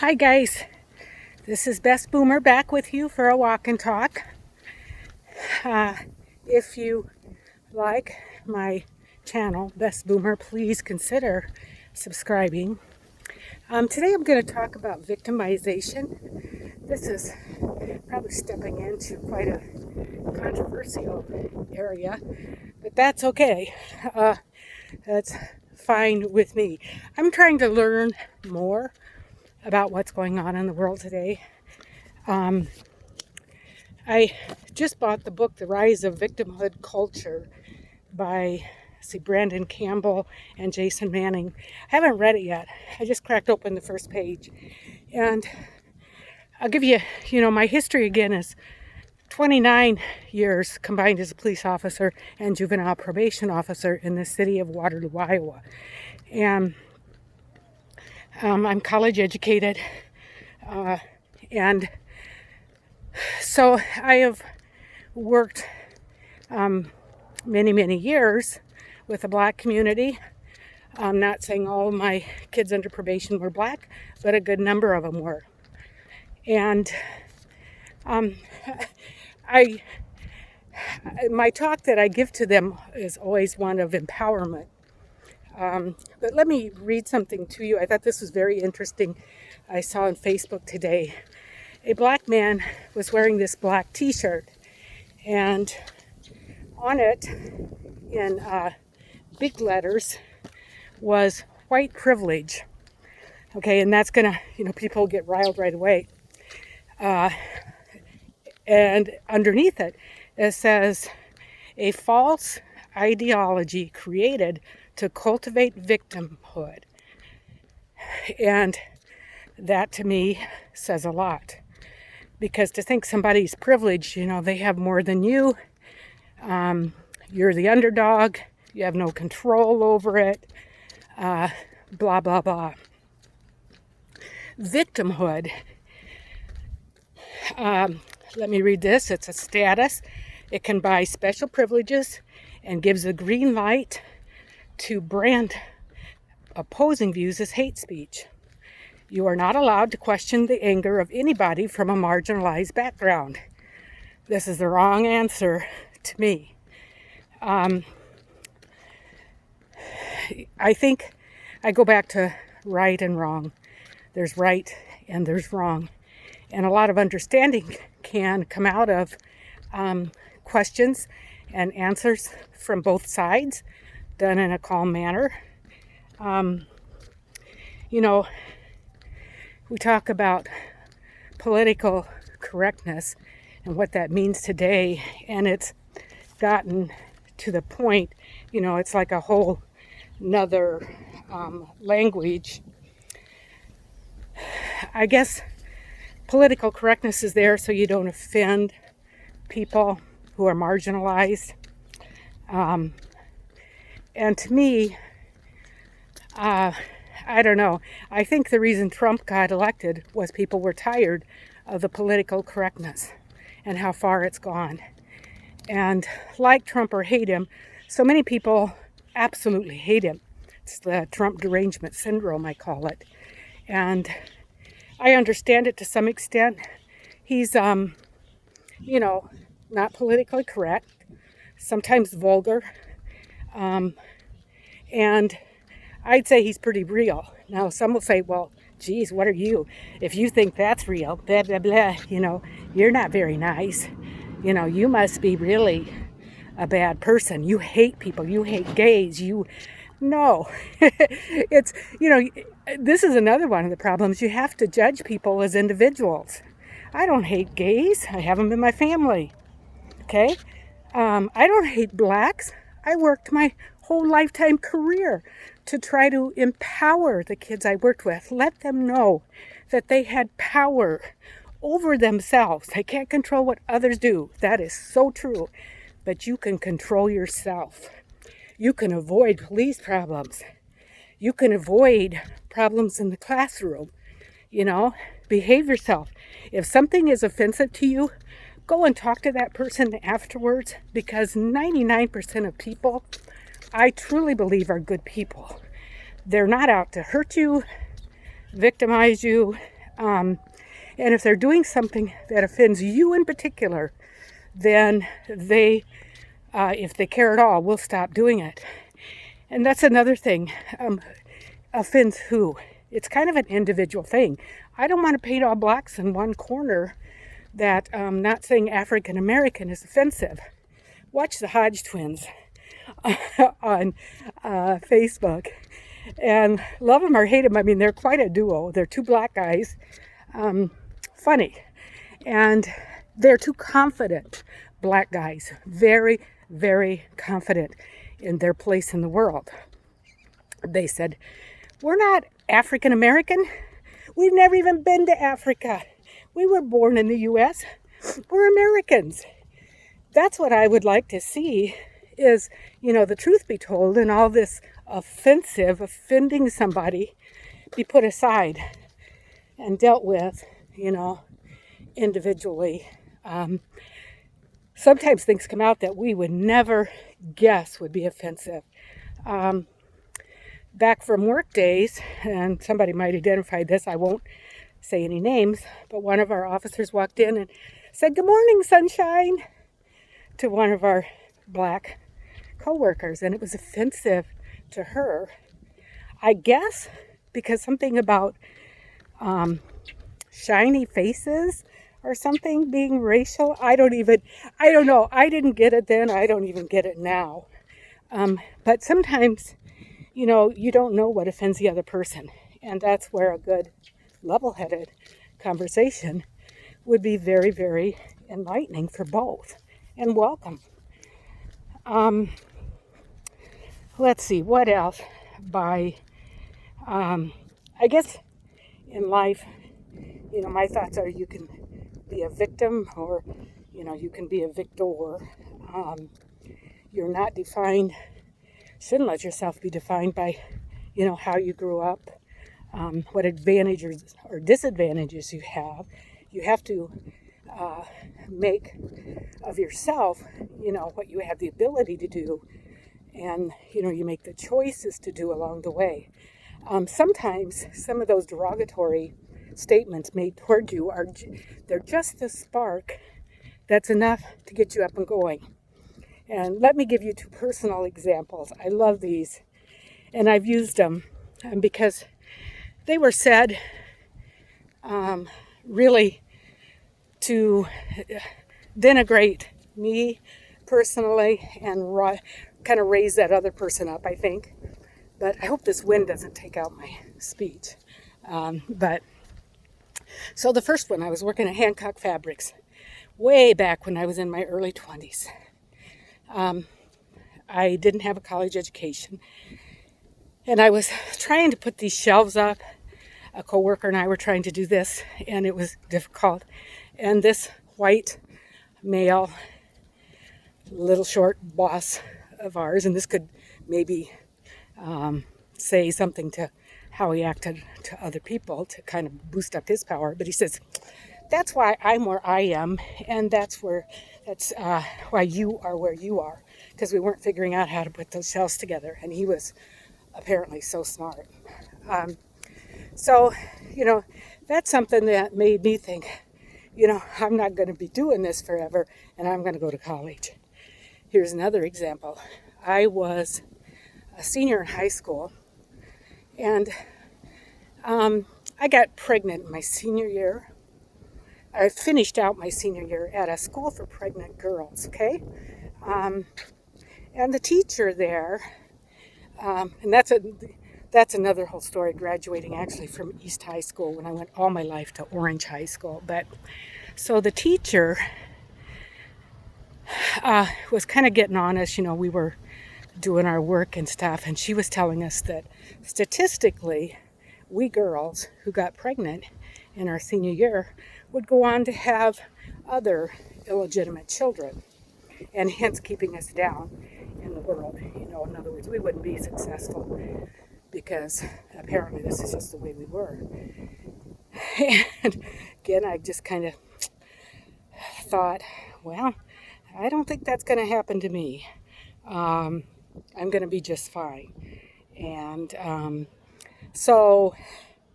Hi guys, this is Best Boomer back with you for a walk and talk. If you like my channel, Best Boomer, please consider subscribing. Today I'm going to talk about victimization. This is probably stepping into quite a controversial area, but that's okay. That's fine with me. I'm trying to learn more about what's going on in the world today. I just bought the book, The Rise of Victimhood Culture by Brandon Campbell and Jason Manning. I haven't read it yet. I just cracked open the first page. And I'll give you, my history again is 29 years combined as a police officer and juvenile probation officer in the city of Waterloo, Iowa. And I'm college educated, and so I have worked many years with the Black community. I'm not saying all of my kids under probation were Black, but a good number of them were. And my talk that I give to them is always one of empowerment. But let me read something to you. I thought this was very interesting. I saw on Facebook today. A Black man was wearing this black t-shirt, and on it, in big letters, was white privilege. Okay, and that's gonna, people get riled right away. And underneath it, it says, a false ideology created to cultivate victimhood. And that to me says a lot. Because to think somebody's privileged, they have more than you, you're the underdog, you have no control over it, blah, blah, blah. Victimhood. Let me read this. It's a status. It can buy special privileges and gives a green light to brand opposing views as hate speech. You are not allowed to question the anger of anybody from a marginalized background. This is the wrong answer to me. I think I go back to right and wrong. There's right and there's wrong. And a lot of understanding can come out of questions and answers from both sides, done in a calm manner. We talk about political correctness and what that means today, and it's gotten to the point, it's like a whole nother language. I guess political correctness is there so you don't offend people who are marginalized. And to me, I don't know. I think the reason Trump got elected was people were tired of the political correctness and how far it's gone. And like Trump or hate him, so many people absolutely hate him. It's the Trump derangement syndrome, I call it. And I understand it to some extent. He's, not politically correct, sometimes vulgar, and I'd say he's pretty real. Now, some will say, well, geez, what are you? If you think that's real, blah, blah, blah, you're not very nice. You must be really a bad person. You hate people. You hate gays. No. It's, this is another one of the problems. You have to judge people as individuals. I don't hate gays. I have them in my family. Okay? I don't hate Blacks. I worked my whole lifetime career to try to empower the kids I worked with. Let them know that they had power over themselves. They can't control what others do. That is so true. But you can control yourself. You can avoid police problems. You can avoid problems in the classroom. Behave yourself. If something is offensive to you, go and talk to that person afterwards, because 99% of people, I truly believe, are good people. They're not out to hurt you, victimize you, And if they're doing something that offends you in particular, then they, if they care at all, will stop doing it. And that's another thing. Offends who? It's kind of an individual thing. I don't want to paint all blacks in one corner that not saying African American is offensive. Watch the Hodge twins on Facebook. And love them or hate them. I mean, they're quite a duo. They're two black guys. Funny. And they're two confident black guys. Very, very confident in their place in the world. They said, we're not African American. We've never even been to Africa. We were born in the U.S. We're Americans. That's what I would like to see is, the truth be told and all this offending somebody be put aside and dealt with, individually. Sometimes things come out that we would never guess would be offensive. Back from work days, and somebody might identify this, I won't say any names, but one of our officers walked in and said, "Good morning, sunshine," to one of our black coworkers, and it was offensive to her. I guess because something about shiny faces or something being racial. I don't know. I didn't get it then. I don't even get it now. But sometimes, you don't know what offends the other person. And that's where a good level-headed conversation would be very, very enlightening for both and welcome. Let's see, what else? I guess in life, my thoughts are you can be a victim or, you can be a victor. You're not defined, shouldn't let yourself be defined by, how you grew up, what advantages or disadvantages you have. You have to make of yourself, what you have the ability to do. And, you make the choices to do along the way. Sometimes some of those derogatory statements made toward you they're just the spark that's enough to get you up and going. And let me give you two personal examples. I love these, and I've used them because they were said really to denigrate me personally and kind of raise that other person up, I think. But I hope this wind doesn't take out my speech. So the first one, I was working at Hancock Fabrics way back when I was in my early 20s. I didn't have a college education. And I was trying to put these shelves up. A coworker and I were trying to do this, and it was difficult. And this white male, little short boss of ours, and this could maybe say something to how he acted to other people to kind of boost up his power. But he says, "That's why I'm where I am, and that's why you are where you are," because we weren't figuring out how to put those shelves together. And he was apparently so smart. So, that's something that made me think, I'm not going to be doing this forever, and I'm going to go to college. Here's another example. I was a senior in high school, and I got pregnant in my senior year. I finished out my senior year at a school for pregnant girls, okay? And the teacher there, and that's another whole story, graduating actually from East High School when I went all my life to Orange High School. But so the teacher was kind of getting on us, we were doing our work and stuff, and she was telling us that statistically, we girls who got pregnant in our senior year would go on to have other illegitimate children, and hence keeping us down in the world. In other words, we wouldn't be successful because apparently this is just the way we were. And again, I just kind of thought, well, I don't think that's going to happen to me. I'm going to be just fine. And so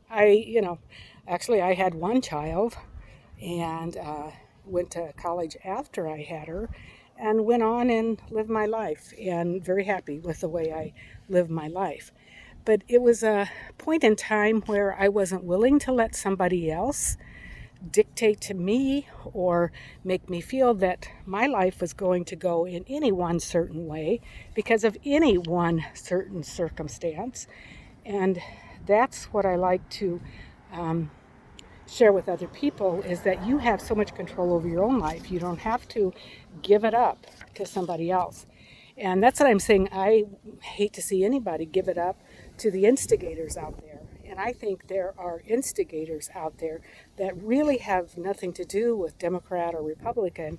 I Actually, I had one child and went to college after I had her and went on and lived my life and very happy with the way I lived my life. But it was a point in time where I wasn't willing to let somebody else dictate to me or make me feel that my life was going to go in any one certain way because of any one certain circumstance. And that's what I like to share with other people, is that you have so much control over your own life. You don't have to give it up to somebody else. And that's what I'm saying. I hate to see anybody give it up to the instigators out there. And I think there are instigators out there that really have nothing to do with Democrat or Republican,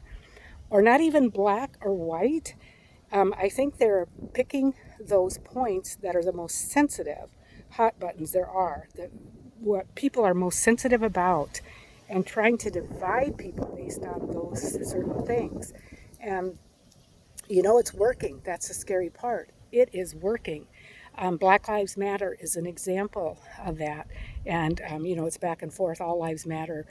or not even black or white. I think they're picking those points that are the most sensitive, hot buttons there are, that what people are most sensitive about, and trying to divide people based on those certain things. And it's working. That's the scary part. It is working. Black Lives Matter is an example of that. And, it's back and forth. All lives matter.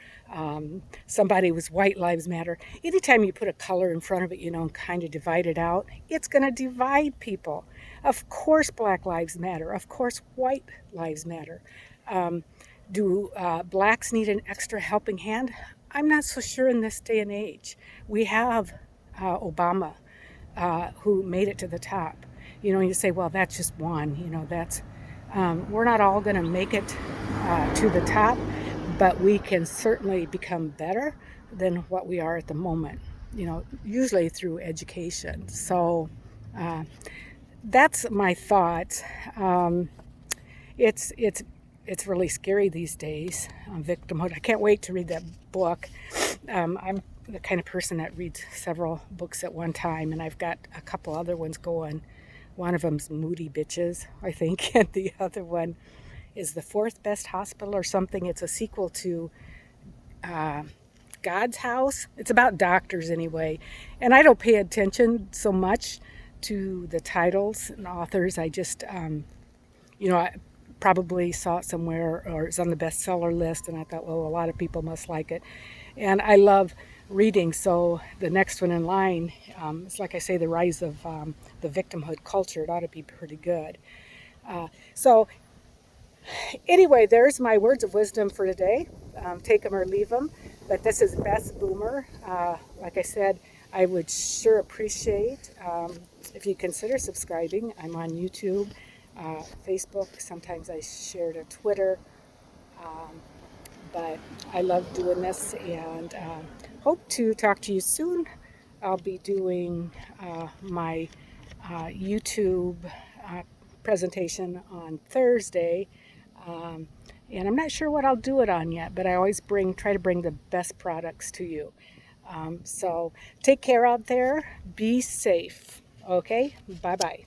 Somebody was White Lives Matter. Anytime you put a color in front of it, and kind of divide it out, it's going to divide people. Of course, Black Lives Matter. Of course, White Lives Matter. Do blacks need an extra helping hand? I'm not so sure in this day and age. We have Obama, who made it to the top. You say, well, that's just one. We're not all going to make it to the top, but we can certainly become better than what we are at the moment. Usually through education. So that's my thoughts. It's really scary these days. Victimhood. I can't wait to read that book. I'm the kind of person that reads several books at one time, and I've got a couple other ones going. One of them's Moody Bitches, I think, and the other one is The Fourth Best Hospital or something. It's a sequel to God's House. It's about doctors anyway, and I don't pay attention so much to the titles and authors. I just, I probably saw it somewhere or it's on the bestseller list, and I thought, well, a lot of people must like it. And I love reading, so the next one in line, it's like I say, the rise of the victimhood culture. It ought to be pretty good. So anyway, there's my words of wisdom for today. Take them or leave them. But this is Beth Boomer. Like I said, I would sure appreciate if you consider subscribing. I'm on YouTube, Facebook. Sometimes I share to Twitter. But I love doing this, and hope to talk to you soon. I'll be doing my YouTube presentation on Thursday. And I'm not sure what I'll do it on yet, but I always try to bring the best products to you. So take care out there. Be safe. Okay? Bye-bye.